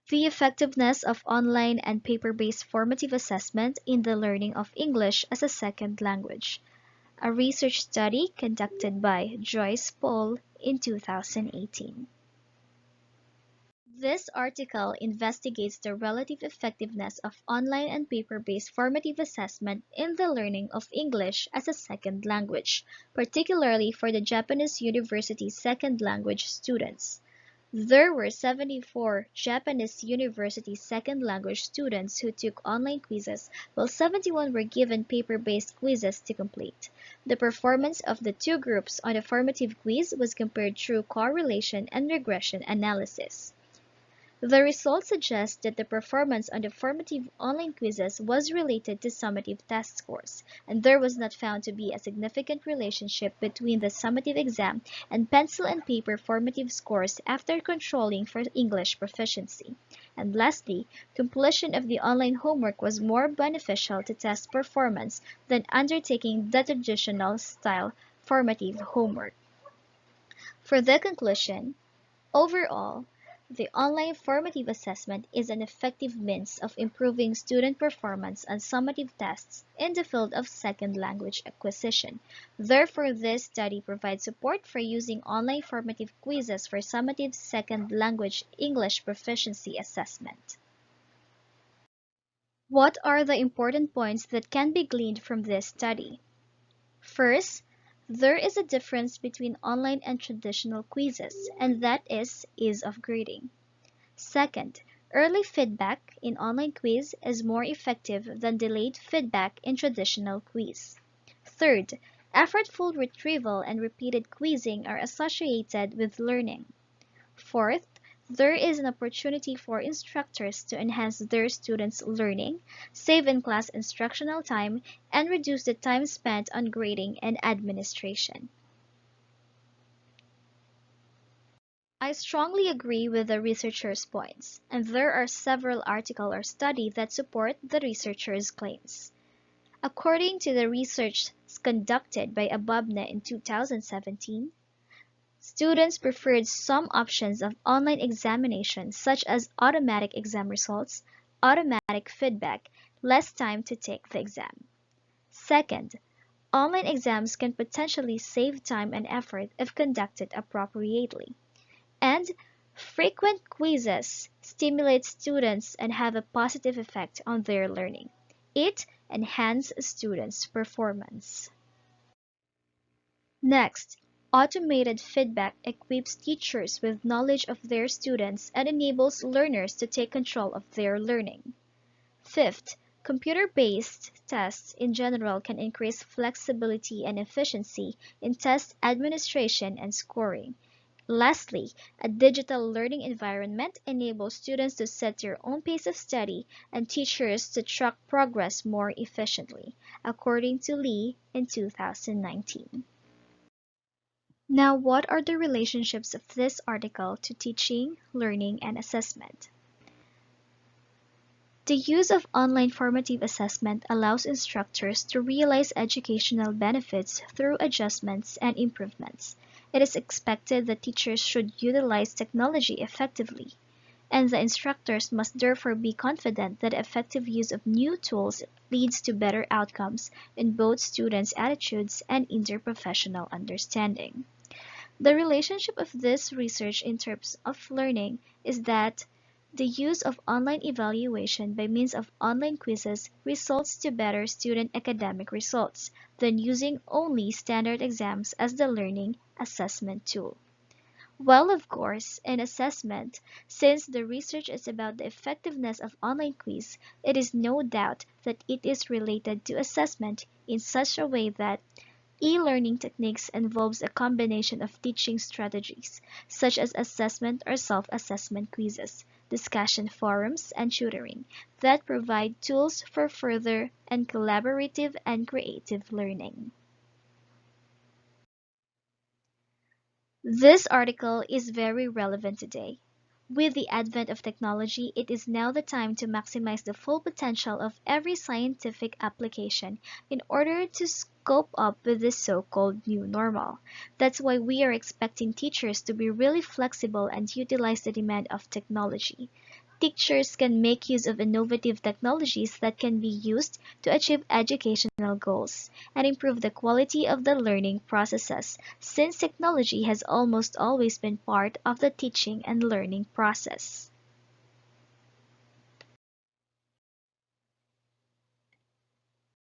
The effectiveness of online and paper-based formative assessment in the learning of English as a second language. A research study conducted by Jocye P in 2018. This article investigates the relative effectiveness of online and paper-based formative assessment in the learning of English as a second language, particularly for the Japanese university second language students. There were 74 Japanese university second language students who took online quizzes, while 71 were given paper-based quizzes to complete. The performance of the two groups on the formative quiz was compared through correlation and regression analysis. The results suggest that the performance on the formative online quizzes was related to summative test scores, and there was not found to be a significant relationship between the summative exam and pencil and paper formative scores after controlling for English proficiency. And lastly, completion of the online homework was more beneficial to test performance than undertaking the traditional style formative homework. For the conclusion, overall, the online formative assessment is an effective means of improving student performance on summative tests in the field of second language acquisition. Therefore, this study provides support for using online formative quizzes for summative second language English proficiency assessment. What are the important points that can be gleaned from this study? First, there is a difference between online and traditional quizzes, and that is ease of grading. Second, early feedback in online quiz is more effective than delayed feedback in traditional quiz. Third, effortful retrieval and repeated quizzing are associated with learning. Fourth, there is an opportunity for instructors to enhance their students' learning, save in-class instructional time, and reduce the time spent on grading and administration. I strongly agree with the researchers' points, and there are several articles or studies that support the researchers' claims. According to the research conducted by Ababneh in 2017, students preferred some options of online examination such as automatic exam results, automatic feedback, less time to take the exam. Second, online exams can potentially save time and effort if conducted appropriately. And frequent quizzes stimulate students and have a positive effect on their learning. It enhances students' performance. Next, automated feedback equips teachers with knowledge of their students and enables learners to take control of their learning. Fifth, computer-based tests in general can increase flexibility and efficiency in test administration and scoring. Lastly, a digital learning environment enables students to set their own pace of study and teachers to track progress more efficiently, according to Lee in 2019. Now, what are the relationships of this article to teaching, learning, and assessment? The use of online formative assessment allows instructors to realize educational benefits through adjustments and improvements. It is expected that teachers should utilize technology effectively, and the instructors must therefore be confident that effective use of new tools leads to better outcomes in both students' attitudes and interprofessional understanding. The relationship of this research in terms of learning is that the use of online evaluation by means of online quizzes results to better student academic results than using only standard exams as the learning assessment tool. Well, of course, in assessment, since the research is about the effectiveness of online quiz, it is no doubt that it is related to assessment in such a way that e-learning techniques involves a combination of teaching strategies, such as assessment or self-assessment quizzes, discussion forums, and tutoring, that provide tools for further and collaborative and creative learning. This article is very relevant today. With the advent of technology, it is now the time to maximize the full potential of every scientific application in order to cope up with this so-called new normal. That's why we are expecting teachers to be really flexible and utilize the demand of technology. Teachers can make use of innovative technologies that can be used to achieve educational goals and improve the quality of the learning processes, since technology has almost always been part of the teaching and learning process.